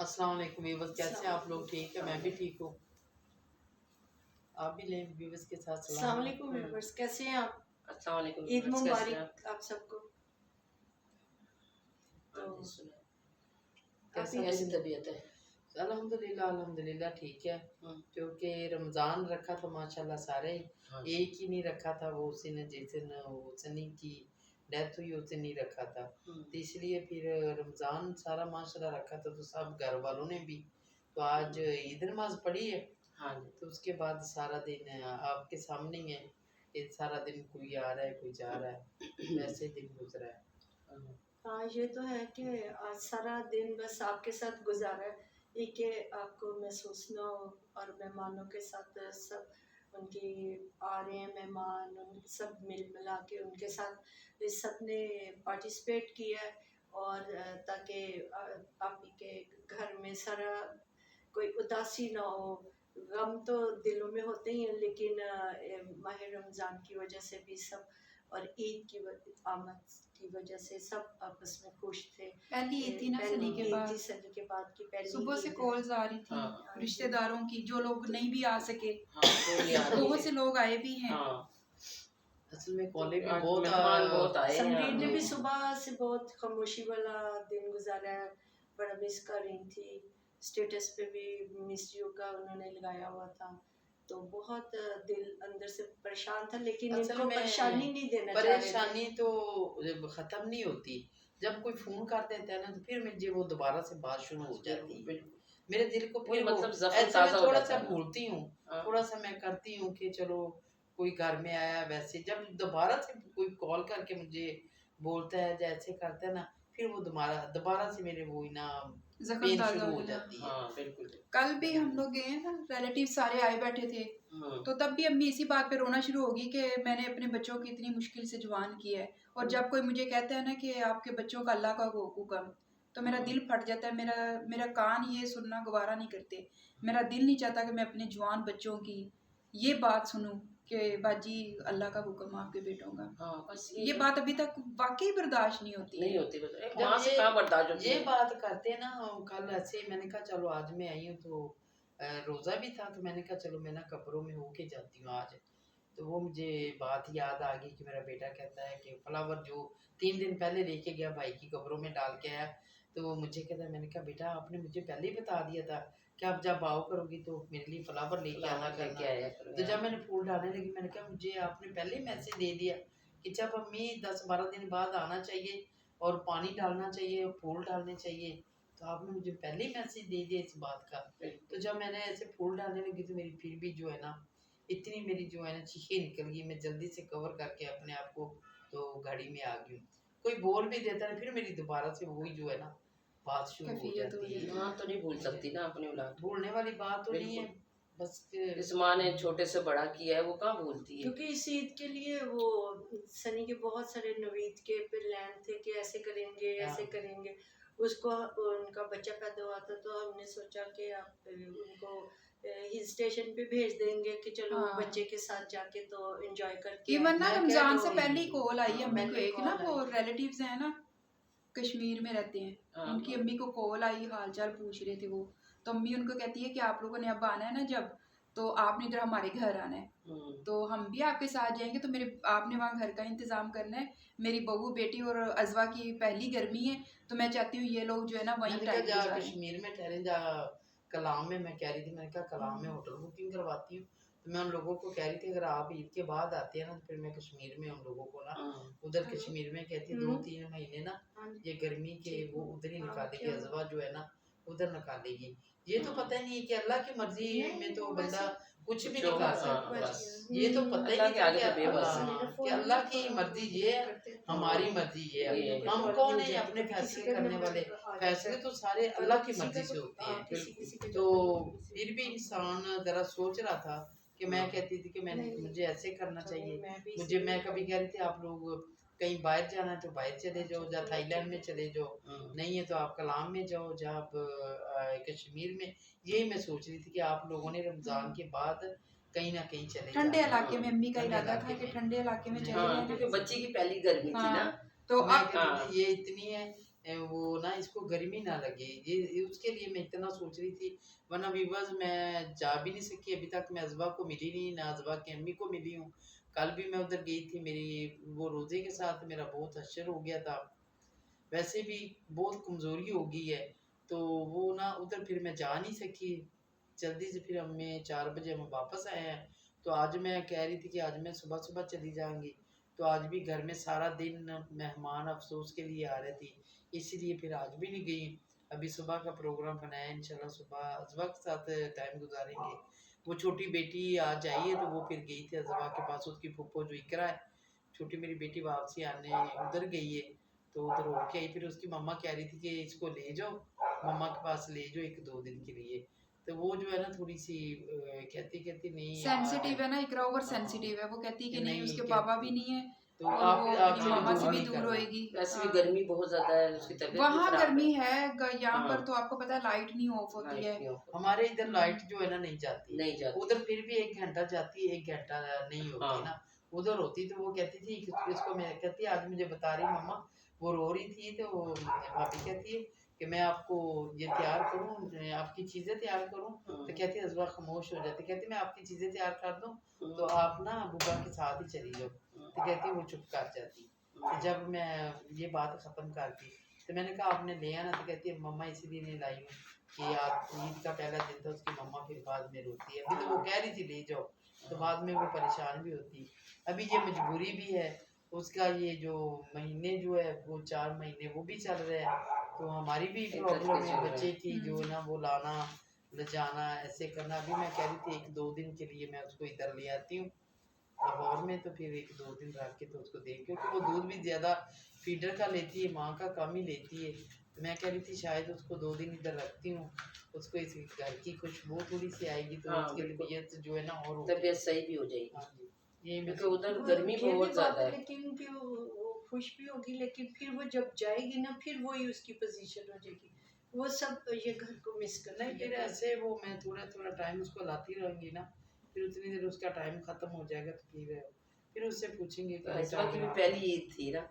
अस्सलाम वालेकुम व्यूअर्स, कैसे हैं आप लोग? ठीक है, मैं भी ठीक हूँ। आप भी लें व्यूअर्स के साथ अस्सलाम सलाम। वालेकुम व्यूअर्स, कैसे हैं आप? अस्सलाम वालेकुम ईद व्यूअर्स, कैसे हैं मुबारक आप सबको। तो हाँ जी, सुना। कैसा कैसी दिन? तबीयत है? अल्हम्दुलिल्लाह अल्हम्दुलिल्लाह ठीक है, क्योंकि रमज़ान रखा था माशाल्लाह सारे ही। हाँ एक ही नहीं रखा था, वो उसी ने जिस दिन वो सनी की डेथ हुई उस दिन नहीं रखा था, तो इसलिए फिर रमज़ान सारा माशाल्लाह रखा था, तो सब घर वालों ने भी। तो आज ईद नमाज पढ़ी है, हाँ जी। तो उसके बाद सारा दिन आपके सामने ही है कि सारा दिन कोई आ रहा है कोई जा रहा है, वैसे दिन गुजरा है। हाँ, ये तो है कि आज सारा दिन बस आपके साथ गुजारा है, ये कि आपको महसूस ना हो। और मेहमानों के साथ सब उनकी आ रहे हैं मेहमान, उन सब मिल मिला के उनके साथ इस सब ने पार्टिसिपेट किया है। और ताकि आप ही के घर में सारा कोई उदासी ना हो। गम तो दिलों में होते ही हैं, लेकिन माह रमज़ान की वजह से भी सब और ईद की आमद की वजह से सब आपस में खुश थे। पहली ईद थी ना सनी के बाद, सनी के बाद की पहली सुबह से ईद है। कॉल्स आ रही थी हाँ। रिश्तेदारों की, जो लोग नहीं भी आ सके। हाँ, वो नहीं आ रही बहुत है। से लोग आए भी हैं। हाँ, असल में कॉलेज भी आज बहुत मेहमान बहुत आए हैं। समरीन ने भी सुबह से बहुत खामोशी वाला दिन गुजारा है, बड़ा मिस कर रही थी। स्टेटस पे भी मिस यू का उन्होंने लगाया हुआ था, तो बहुत दिल अंदर से परेशान था, लेकिन असल इनको में परेशानी नहीं देना चाह रहे थे। परेशानी तो ख़त्म नहीं होती, जब कोई फ़ोन कर देता है ना, तो फिर मुझे वो दोबारा से बात शुरू हो जाती है। बिल्कुल। मेरे दिल को वही फिर वो मतलब ज़फ़्र ऐसे ताज़ा मैं हो थोड़ा जाता सा है ना। भूलती हूँ, हाँ। थोड़ा सा मैं करती हूँ कि चलो कोई घर में आया, वैसे जब दोबारा से कोई कॉल करके मुझे बोलता है या ऐसे करता है ना, फिर वो दोबारा से मेरे वो ना जख्म पेन ताज़ा शुरू हो हो जाना। जाती है। हाँ, बिल्कुल। कल भी हम लोग गए हैं ना, रिलेटिव सारे आए बैठे थे, तो तब भी अम्मी इसी बात पे रोना शुरू होगी कि मैंने अपने बच्चों की इतनी मुश्किल से जवान किया है। और जब कोई मुझे कहता है ना कि आपके बच्चों का अल्लाह का हुक्म, तो मेरा दिल फट जाता है। मेरा कान ये सुनना गवारा नहीं करते। मेरा दिल नहीं चाहता कि मैं अपने जवान बच्चों की ये बात सुनूं कि बाजी अल्लाह का हुक्म आपके बेटों का। हाँ, बस ये बात अभी तक वाकई बर्दाश्त नहीं होती नहीं है। होती। बस एक जब माँ से कहाँ बर्दाश्त होती ये है। बात करते हैं ना, कल ऐसे ही मैंने कहा चलो आज मैं आई हूँ, तो रोज़ा भी था, तो मैंने कहा चलो मैं ना कब्रों में होके जाती हूँ आज। तो वो मुझे बात याद आ गई कि मेरा बेटा कहता है कि फ्लावर जो 3 दिन पहले लेके गया भाई की कब्रों में डाल के आया, तो वो मुझे कहता है, मैंने कहा बेटा आपने मुझे पहले ही बता दिया था कि आप जब आओ करोगी तो मेरे लिए फ्लावर लेके आना लेके करना। आया करो तो यार। जब मैंने फूल डालने लगी, मैंने कहा मुझे आपने पहले ही मैसेज दे दिया कि जब अम्मी 10-12 दिन बाद आना चाहिए और पानी डालना चाहिए और फूल डालने चाहिए, तो आपने मुझे पहले ही मैसेज दे दिया इस बात का। तो जब मैंने ऐसे फूल डालने लगी, तो मेरी फिर भी जो है ना, इतनी मेरी जो है ना चीखें निकल गई, मैं जल्दी से कवर करके अपने आप को तो घड़ी में आ गई हूँ। कोई बोल भी देता है, फिर मेरी दोबारा से वही जो है ना बात शुरू हो कैफियत हो जाती है। माँ तो नहीं भूल सकती ना अपनी औलाद को। भूलने वाली बात तो नहीं है, बस जिस माँ ने छोटे से बड़ा किया है वो कहाँ भूलती है। क्योंकि इस ईद के लिए वो सनी के बहुत सारे नवीद के प्लान थे कि ऐसे करेंगे ऐसे करेंगे। उसको उनका बच्चा पैदा हुआ था, तो हमने सोचा कि आप उनको हिल स्टेशन पे भेज देंगे कि चलो हाँ। बच्चे के साथ जाके तो एंजॉय करके इवन ना मैं कह रमजान रही से हूँ, पहले ही कॉल आई हाँ, अम्मी को। पहले एक ना call वो आई। रिलेटिव्स हैं ना, कश्मीर में रहते हैं, हाँ, उनकी अम्मी को कॉल आई, हाल चाल पूछ रहे थे वो। तो अम्मी उनको कहती है कि आप लोगों ने अब आना है ना जब, तो आपने इधर हमारे घर आना है, तो हम भी आपके साथ जाएंगे। तो मेरे आपने वहाँ घर का इंतजाम करना है। मेरी बहू बेटी और अजवा की पहली गर्मी है, तो मैं चाहती हूँ ये लोग जो है ना वहीं मैंने कहा टाइम जा गुजारें। कश्मीर में ठहरे, जा कलाम में मैं कह रही थी, मैंने कहा कलाम में होटल बुकिंग करवाती हूँ। तो मैं उन लोगों को कह रही थी अगर आप ईद के बाद आते हैं ना, तो फिर मैं कश्मीर में उन लोगों को ना उधर कश्मीर में कहती 2-3 महीने ना ये गर्मी के वो उधर ही निकालेगी, अजवा जो है ना उधर निकालेगी। ये तो पता ही नहीं है कि अल्लाह की मर्जी में तो बंदा कुछ भी नहीं कर सकता। ये तो पता ही अल्लाह नहीं के था आगे कि तो बेबस है। कि अल्लाह की मर्जी ये है, हमारी मर्जी ये है। हम कौन है अपने फैसले करने वाले? फैसले तो सारे अल्लाह की मर्जी से होते हैं। तो फिर भी इंसान ज़रा सोच रहा था कि मैं कहती थी कि मुझे ऐसे करना चाहिए। मैं कभी कह रही थी आप लोग कहीं बाहर जाना है तो बाहर चले जाओ, या थाईलैंड में चले जाओ, नहीं है तो आप कलाम में जाओ, या आप कश्मीर में। यही मैं सोच रही थी कि आप लोगों ने रमज़ान के बाद कहीं ना कहीं चले ठंडे जाना। इलाके में अम्मी का ठंडे इरादा था इलाके कि में। ठंडे इलाके में चले हाँ, जाना। क्योंकि बच्ची की पहली गर्मी थी ना। हाँ, तो मैं अब कहती थी ये इतनी है वो ना इसको गर्मी ना लगे, ये उसके लिए मैं इतना सोच रही थी। वरना वीवर्स मैं जा भी नहीं सकी अभी तक, मैं अजबा को मिली नहीं, ना अजबा की अम्मी को मिली हूँ। कल भी मैं उधर गई थी, मेरी वो रोज़े के साथ मेरा बहुत हश्र हो गया था, वैसे भी बहुत कमज़ोरी हो गई है, तो वो ना उधर फिर मैं जा नहीं सकी। जल्दी से फिर हमें 4 बजे हम वापस आए हैं। तो आज मैं कह रही थी कि आज मैं सुबह सुबह चली जाऊंगी, तो आज भी घर में सारा दिन मेहमान अफसोस के लिए आ रहे थे, इसलिए फिर आज भी नहीं गई। अभी सुबह का प्रोग्राम बनाया, इंशाल्लाह सुबह अजवा के साथ टाइम गुजारेंगे। वो छोटी बेटी आज आई है, तो वो फिर गई थी अजवा के पास, उसकी फूफो जो इकरा है छोटी मेरी बेटी वापसी आने उधर गई है, तो उधर होके आई। फिर उसकी मम्मा कह रही थी कि इसको ले जाओ, मम्मा के पास ले जाओ 1-2 दिन के लिए। तो वो जो है ना थोड़ी सी कहती नहीं सेंसिटिव है ना, इकरा ओवर सेंसिटिव है, वो कहती है कि नहीं उसके पापा भी नहीं है, तो और आप वो आप अपनी चलो मामा से दूर भी नहीं दूर करना। होएगी। वैसे भी हाँ। गर्मी बहुत ज्यादा है, उसकी तबीयत भी वहाँ खराब गर्मी है, यहाँ हाँ। पर तो आपको पता है लाइट नहीं ऑफ होती लाइट है। नहीं ऑफ हमारे इधर लाइट जो है ना नहीं जाती, नहीं जाती। उधर फिर भी 1 घंटा जाती है, 1 घंटा नहीं होती हाँ। ना। उधर होती तो वो कहती थी इसको, मैं कहती आज मुझे बता रही मम्मा, वो रो रही थी, तो भाभी कहती है कि मैं आपको ये तैयार करूँ, आपकी चीज़ें तैयार करूँ, तो कहती है अजवा खामोश हो जाती, कहती मैं आपकी चीज़ें तैयार कर दूँ, तो आप ना बुआ के साथ ही चली जाओ, तो कहती वो चुप कर जाती। तो जब मैं ये बात ख़त्म कर दी, तो मैंने कहा आपने ले आना, तो कहती है मम्मा इसीलिए नहीं लाई हूँ कि आप ईद का पहला दिन था। उसकी मम्मा फिर बाद में रोती है, अभी तो वो कह रही थी ले जाओ, तो बाद में वो परेशान भी होती। अभी ये मजबूरी भी है उसका, ये जो महीने जो है वो 4 महीने वो भी चल रहे हैं, तो हमारी भी प्रॉब्लम है बच्चे की जो ना वो लाना ले जाना ऐसे करना। अभी मैं कह रही थी 1-2 दिन के लिए मैं उसको इधर ले आती हूँ लाहौर में, तो फिर 1-2 दिन रख के तो उसको दे, क्योंकि वो दूध भी ज़्यादा फीडर का लेती है, माँ का कम ही लेती है। तो मैं कह रही थी शायद उसको 2 दिन इधर रखती हूँ, उसको इस घर की खुशबू थोड़ी सी आएगी, तो हाँ, उसकी बिल्कुल। तबीयत जो है ना और तबीयत सही भी हो जाएगी, हाँ जी, ये मैं क्योंकि उधर वो गर्मी ये भी बहुत बात ज्यादा है। लेकिन कि वो खुश भी होगी, लेकिन फिर वो जब जाएगी ना फिर वही उसकी पोजीशन हो जाएगी, वो सब ये घर को मिस कर नहीं। फिर ऐसे वो मैं थोड़ा थोड़ा टाइम उसको लाती रहूंगी ना, फिर उतनी देर उसका टाइम खत्म हो जाएगा, तो फिर उससे पूछेंगे कि अजवा की भी बेटा पहली ईद थी ना,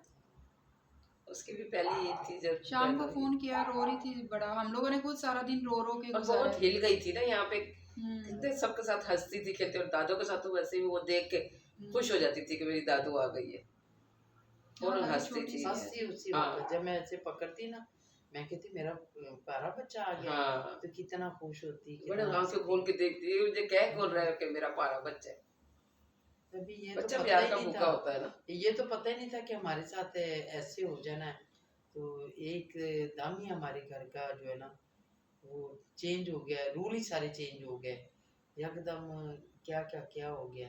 उसकी भी पहली ईद थी जब शाम को फोन किया, रो रही थी बड़ा, हम लोगों ने खुद सारा दिन रो रो के और गुजारा बहुत है। हिल गई थी ना यहाँ पे, कितने सबके साथ हंसती थी खेलती, और दादों के साथ तो वैसे भी वो देख के खुश हो जाती थी कि मेरी दादू आ गई है, और हाँ, हंसती छोटी थी। सी है। हंसती उसी हाँ। वक्त जब मैं ऐसे पकड़ती ना, मैं कहती मेरा प्यारा बच्चा आ गया, हाँ। तो कितना खुश होती, बड़े कितना आंखें खोल के देखती है, मुझे क्या खोल रहा है कि मेरा प्यारा बच्चा है। अभी ये बच्चा तो प्यार पता का ही नहीं भूखा था, होता है ना। ये तो पता ही नहीं था कि हमारे साथ ऐसे हो जाना है। तो एक दम ही हमारे घर का जो है ना वो चेंज हो गया, रूल ही सारे चेंज हो गए एकदम, क्या क्या क्या हो गया।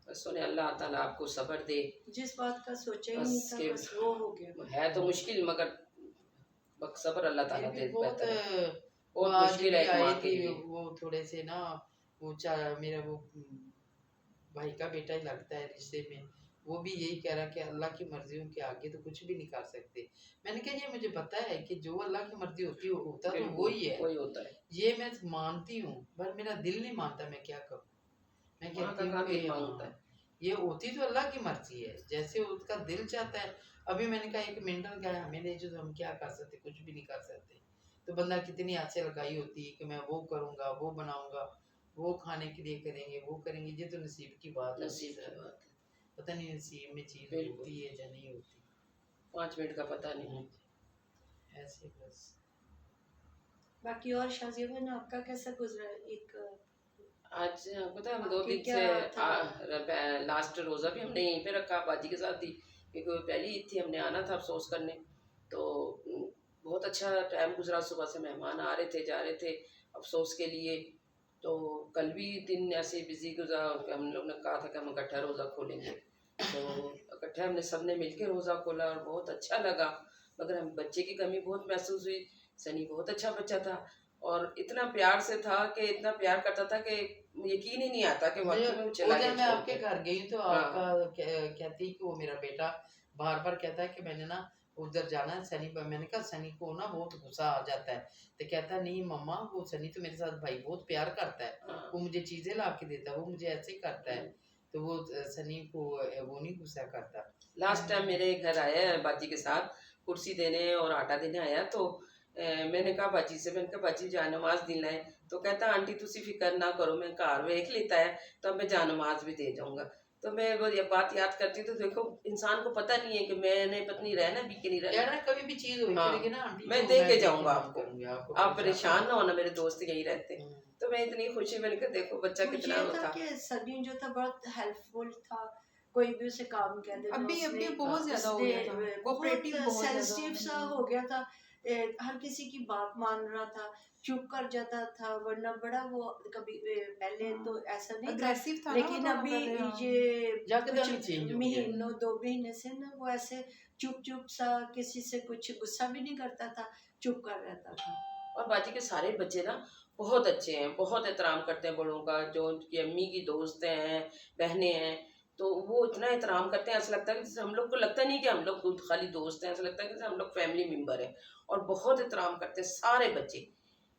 बस सुने अल्लाह ताला आपको सब्र दे, जिस बात का सोचा ही बस नहीं था के- बस वो हो गया। है तो मुश्किल मगर बस सब्र अल्लाह ताला फिर दे भी बहुत बेहतर है। वो बहुत आज मुश्किल भी है एक आए माँ के थे, लिए। वो थोड़े से ना वो मेरा वो भाई का बेटा ही लगता है रिश्ते में, वो भी यही कह रहा कि अल्लाह की मर्जियों के आगे तो कुछ भी नहीं कर सकते। मैंने कहा ये मुझे पता है कि जो अल्लाह की मर्जी होती है होता तो वो ही है, वही होता है। ये मैं मानती हूँ, पर मेरा दिल नहीं मानता, मैं क्या करूँ। मैं माँ कहती का हूँ काम कि दिल हाँ, मांगता है। ये होती तो अल्लाह की मर्जी है, जैसे उसका दिल चाहता है। अभी मैंने कहा एक मेंटल का है हमें ले जो, तो हम क्या कर सकते, कुछ भी नहीं कर सकते। तो बंदा कितनी आसे लगाई होती है कि मैं वो करूँगा, वो बनाऊँगा, वो खाने के लिए करेंगे, वो करेंगे, ये तो नसीब की बात है। नसीब की बात है, पता नहीं नसीब में चीज़ बिल्कुल। होती है या नहीं होती, 5 मिनट का पता नहीं। ऐसे बस। बाकी और शाजिया बहन आपका कैसा गुजरा एक आज पता है 2 आपके दिन क्या से लास्ट रोज़ा भी हमने यहीं पे रखा, बाजी के साथ थी, क्योंकि वो पहली ईद थी, हमने आना था अफसोस करने। तो बहुत अच्छा टाइम गुजरा, सुबह से मेहमान आ रहे थे जा रहे थे अफसोस के लिए। तो कल भी दिन ऐसे बिजी गुजरा, हम लोग ने कहा था कि हम इकट्ठा रोज़ा खोलेंगे, तो इकट्ठे हमने सब ने मिल के रोज़ा खोला और बहुत अच्छा लगा। मगर हम बच्चे की कमी बहुत महसूस हुई। सनी बहुत अच्छा बच्चा था और इतना प्यार से था कि इतना प्यार करता था कि यकीन ही नहीं आता कि वाकई में वो चला जब गया मैं छोड़ आपके के। घर गई तो हाँ। आपका कहती कि वो मेरा बेटा बार बार कहता है कि मैंने ना उधर जाना है सनी पर। मैंने कहा सनी को ना बहुत गुस्सा आ जाता है, तो कहता नहीं मम्मा वो सनी तो मेरे साथ भाई बहुत प्यार करता है, हाँ। वो मुझे चीजें ला के देता है, वो मुझे ऐसे करता है, तो वो सनी को वो नहीं गुस्सा करता। लास्ट टाइम मेरे घर आया है बाजी के साथ, कुर्सी देने और आटा देने आया तो मैंने कहा बाजी से, मैंने कहा बाजी जा नमाज दिना है, तो कहता आंटी तुसी फिक्र ना करो, मैं घर वेख लेता है तो अब मैं जा नमाज भी दे जाऊंगा। तो मैं वो ये बात याद करती हूँ तो देखो इंसान को पता नहीं है कि मैंने पत्नी रहना भी कि नहीं रहना। यार कभी भी चीज होगी हाँ, लेकिन ना आंटी मैं तो दे के देके जाऊंगा काम आपको, करूंगी, आप परेशान ना होना, मेरे दोस्त यही रहते हैं। हम्म। तो मैं इतनी खुशी, मैंने कहा देखो बच्चा वो कितना ये वो था था। कि सनी जो था बहुत हेल्पफुल था, कोई भी उसे काम कह देना अभी उसने बहुत ज्यादा हो गया था, कोऑपरेटिव बहुत बहुत ज्यादा सेंसिटिव हो सा गया। हो गया था। हर किसी की बात मान रहा था, चुप कर जाता था, वरना बड़ा वो कभी पहले हाँ, तो ऐसा नहीं था, अग्रेसिव था ना वो लेकिन थोड़ा अभी पहले, हाँ। ये जाके कुछ जाके चेंज हो गया। महीनों 2 महीने से ना वो ऐसे चुप चुप सा, किसी से कुछ गुस्सा भी नहीं करता था, चुप कर रहता था। और बाजी के सारे बच्चे ना बहुत अच्छे हैं, बहुत एहतराम करते हैं बड़ों का, जो उनकी अम्मी की दोस्त हैं, बहनें हैं, तो वो इतना एहतराम करते हैं, ऐसा लगता है कि जैसे हम लोग को लगता नहीं कि हम लोग खाली दोस्त हैं, ऐसा लगता है कि जैसे हम लोग फैमिली मेम्बर हैं। और बहुत एहतराम करते हैं सारे बच्चे,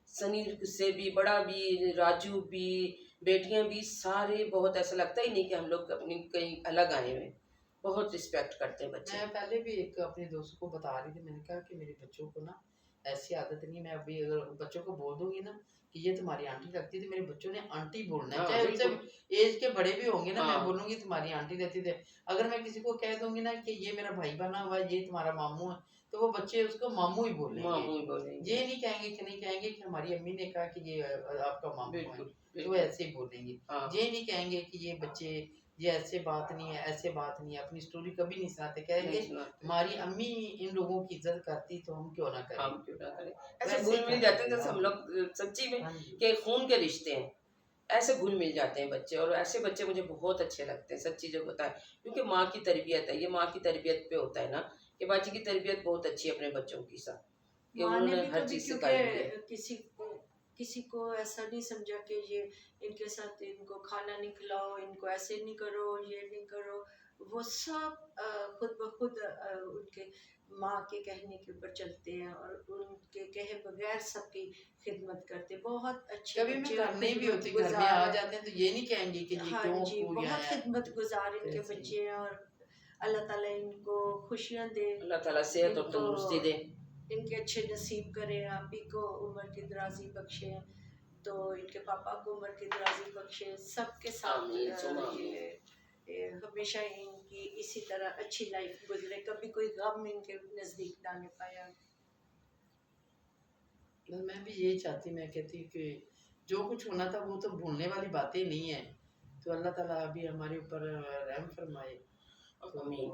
सनी से भी, बड़ा भी, राजू भी, बेटियां भी, सारे बहुत, ऐसा लगता ही नहीं कि हम लोग अपनी कहीं अलग आए हुए हैं। बहुत रिस्पेक्ट करते हैं बच्चे। मैं पहले भी एक अपने दोस्त को बता रही थी, मैंने कहा कि मेरे बच्चों को ना ऐसी आदत नहीं, मैं अभी अगर बच्चों को बोल दूंगी ना कि ये तुम्हारी आंटी लगती है तो मेरे बच्चों ने आंटी बोलना है, हाँ, चाहे उससे बिल्कुल। एज के बड़े भी होंगे ना, मैं हाँ। बोलूंगी तुम्हारी आंटी रहती थे। अगर मैं किसी को कह दूंगी ना कि ये मेरा भाई बना हुआ है, ये तुम्हारा मामू है, तो वो बच्चे उसको मामू ही बोलेंगे, मामू ही बोलेंगे। ये नहीं कहेंगे कि नहीं कहेंगे कि हमारी अम्मी ने कहा कि ये आपका मामू है, बिल्कुल तो बिल्कुल। ऐसे ही बोलेंगे। हाँ ये नहीं कहेंगे कि ये बच्चे ये ऐसे बात नहीं है, ऐसे बात नहीं है, अपनी स्टोरी कभी नहीं सुनाते, कहेंगे नहीं सुना, हमारी अम्मी इन लोगों की इज्जत करती तो हम क्यों ना करें। हम क्यों ना करें। ऐसे वैसे घुल मिल करते जाते हैं हैं, जैसे हम लोग सच्ची में हाँ जी। के खून के रिश्ते हैं, ऐसे घुल मिल जाते हैं बच्चे। और ऐसे बच्चे मुझे बहुत अच्छे लगते हैं, सच्ची जो बताए, क्योंकि माँ की तरबियत है, ये माँ की तरबियत पे होता है ना, कि बाजी की तरबियत बहुत अच्छी है अपने बच्चों की साथ, कि माँ ने उन्होंने भी हर कभी, चीज सिखाई है। क्योंकि किसी को ऐसा नहीं समझा कि ये इनके साथ इनको खाना नहीं खिलाओ, इनको ऐसे नहीं करो, ये नहीं करो, वो सब खुद ब खुद उनके माँ के कहने के ऊपर चलते हैं और उनके कहे बगैर सबकी खिदमत करते हैं। बहुत अच्छे कभी मैं बच्चे घर और नहीं भी होती, घर में खिदमतगुजार आ हैं। जाते हैं तो ये नहीं कहेंगे कि ये हाँ क्यों जी, पूरी बहुत आया। खिदमत गुजार इनके ऐसे ही। बच्चे हैं और अल्लाह ताला इनको खुशियाँ दे, अल्लाह ताला सेहत और इनको तंदुरुस्ती दे। इनके अच्छे नसीब करे, आप ही को उम्र की दराजी बख्शे, तो इनके पापा को उम्र की दराजी बख्शे, सबके साथ आमीन सुम्मा आमीन। ये हमेशा इनकी इसी तरह अच्छी लाइफ गुजरे, कभी कोई गम इनके नज़दीक ना आने पाया। मैं भी यही चाहती, मैं कहती कि जो कुछ होना था वो तो भूलने वाली बातें नहीं है, तो अल्लाह ताला अभी हमारे ऊपर रहम फरमाए। तो आमीन।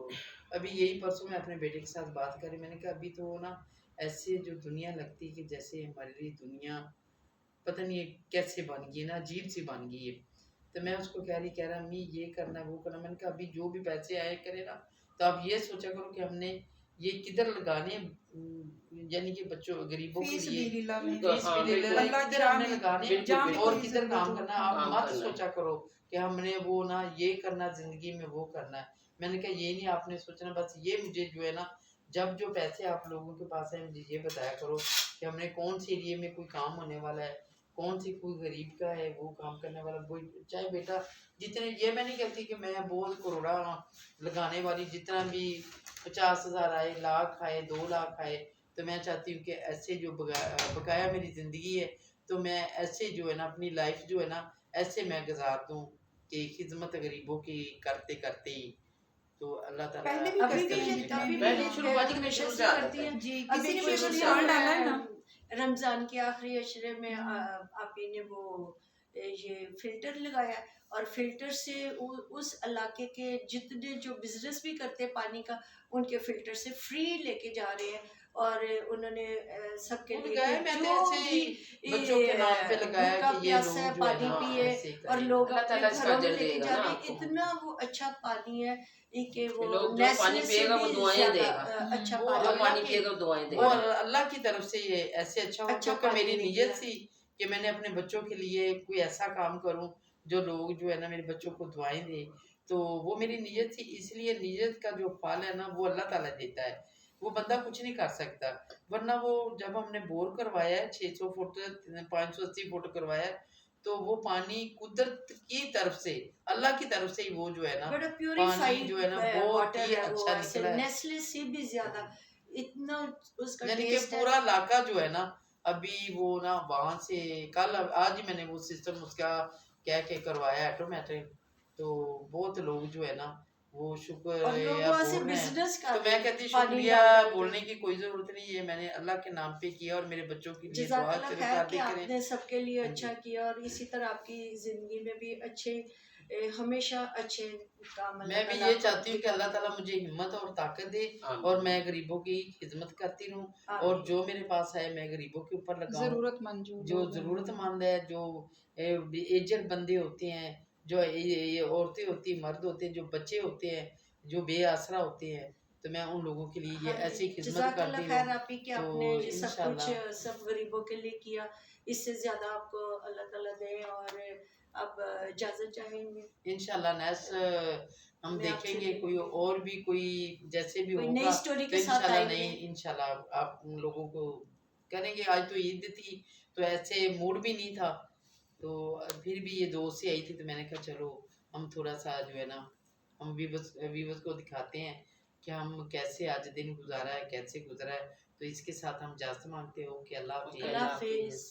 अभी यही परसों मैं अपने बेटे के साथ बात करी, मैंने कहा अभी तो ना ऐसे जो दुनिया लगती है कि जैसे हमारे लिए दुनिया पता नहीं है कैसे बन गई है ना, अजीब सी बन गई है। तो मैं उसको कह रहा अम्मी ये करना वो करना, मैंने कहा अभी जो भी पैसे आए करे ना, तो आप ये सोचा करो कि हमने ये किधर लगाने, यानी कि बच्चों गरीबों के फीस लिए, बिल्लाह में, तो फीस हाँ, भी ले बिल्कुल। ले, अल्लाह किधर की राह हमने में, लगाने बिल्कुल, जहाँ पे बिल्कुल। और कोई किधर ज़रूरत काम हो। करना है। आप काम मत करना है। सोचा करो कि हमने वो ना ये करना जिंदगी में वो करना है। मैंने कहा ये नहीं आपने सोचना, बस ये मुझे जो है ना जब जो पैसे आप लोगों के पास है मुझे ये बताया करो कि हमने कौन से एरिए में कोई काम होने वाला है, कौन सी कोई गरीब का है वो काम करने वाला, वो चाहे बेटा जितने, ये मैं नहीं कहती कि मैं बहुत करोड़ा लगाने वाली, जितना भी 50,000 आए, लाख आए, 2 लाख आए, तो मैं चाहती हूँ कि ऐसे जो बकाया मेरी ज़िंदगी है, तो मैं ऐसे जो है ना अपनी लाइफ जो है ना ऐसे मैं गुजार दूँ कि खिदमत गरीबों की करते करते ही, तो अल्लाह ताला पहले भी अभी करते भी हैं, ये जितने अभी भी पहले भी शुरू बाजी के हमेशा शुरू से से आदत करती है। हैं। जी, अभी किसी ने कुछ भी दिन डाल डाला है ना। रमजान के आखिरी अशरे में आप ही ने वो ये फिल्टर लगाया और फिल्टर से उस इलाके के जितने जो बिजनेस भी करते हैं पानी का, उनके फिल्टर से फ्री लेके जा रहे हैं और उन्होंने सबके वो लिए लगाया कि मैंने जो ऐसे भी ही बच्चों के नाम पे लगाया भूखा कि ये प्यासा है लोग जो है पानी ना पिए, ऐसे ही और करें। लोग अल्लाह अपने ताला इसका घरों में अजर लेके देगा जा ना रहे हैं। आपको। इतना वो अच्छा पानी है कि वो लोग जो पानी नेस्ले से पिएगा वो भी दुआएं ज्यादा देगा। अच्छा वो जो पानी अल्लाह पानी की पिएगा वो दुआएं वो देगा। अल्लाह की तरफ से ये ऐसे अच्छा हो, अच्छा क्योंकि पानी मेरी निकला। नीयत थी कि मैंने अपने बच्चों के लिए कोई ऐसा काम करूं जो लोग जो है ना मेरे बच्चों को दुआएं दे, तो वो मेरी नीयत थी। इसलिए नीयत का जो फल है ना वो अल्लाह ताला देता है, वो बंदा कुछ नहीं कर सकता। वरना वो जब हमने बोर करवाया है 600 फुट 580 फुट करवाया है, तो वो पानी कुदरत की तरफ से, अल्लाह की तरफ से ही वो जो है ना बड़ा पानी प्यूरिफाइड जो है ना बहुत वाटर ही है वो, अच्छा ऐसे निकला है। नेस्ले से भी ज्यादा इतना उसका यानी कि टेस्ट है। पूरा इलाका जो है ना, अभी वो ना वहां से कल आज ही मैंने वो सिस्टम उसका कह के करवाया ऑटोमेटिक, तो बहुत लोग जो है ना वो शुक्र और लोग या वहाँ से बोल रहे हैं। बिजनेस तो कर रहे मैं हैं, कहती पानी शुक्रिया डाल डाल के। बोलने की कोई जरूरत नहीं है, मैंने अल्लाह के नाम पे किया और मेरे बच्चों के लिए दुआ जज़ाकल्लाह चलो खैर कि शादी करें। आपने सबके लिए हाँ अच्छा जी। किया और इसी तरह आपकी ज़िंदगी में भी अच्छे हमेशा अच्छे काम मैं भी ताला ये आपको चाहती हूँ कि अल्लाह दिखाते ताला मुझे हिम्मत और ताकत दे आमीन। और मैं गरीबों की खिदमत करती रहूँ, और आमीन। जो मेरे पास है मैं गरीबों के ऊपर लगाऊं। जरूरतमंद जो लोग हैं। ज़रूरतमंद है, जो एजेड बंदे होते हैं, जो ये औरतें होती हैं, मर्द होते हैं, जो बच्चे होते हैं, जो बेआसरा होते हैं, तो मैं उन लोगों के लिए ये हाँ जी, ऐसी खिदमत जज़ाकल्लाह करती खैर रहूँ। आप ही कि तो आपने ये सब कुछ इंशाल्लाह सब गरीबों के लिए किया, इससे ज़्यादा आपको अल्लाह ताला दे। और अब इजाज़त चाहेंगे, इंशाल्लाह नेक्स्ट हम मैं आपसे देखेंगे कोई और भी कोई जैसे भी कोई होगा नई स्टोरी तो के साथ इंशाल्लाह आएंगे। नहीं, इंशाल्लाह आप उन लोगों को करेंगे। आज तो ईद थी तो ऐसे मूड भी नहीं था, तो फिर भी ये दोस्त से आई थी तो मैंने कहा चलो हम थोड़ा सा जो है ना हम व्यूवर्स को दिखाते हैं कि हम कैसे आज दिन गुजारा है, कैसे गुजरा है। तो इसके साथ हम इजाज़त मांगते हो कि अल्लाह ओके, हाफिज़। अल्लाह अल्लाह हाफिज़। हाफिज़।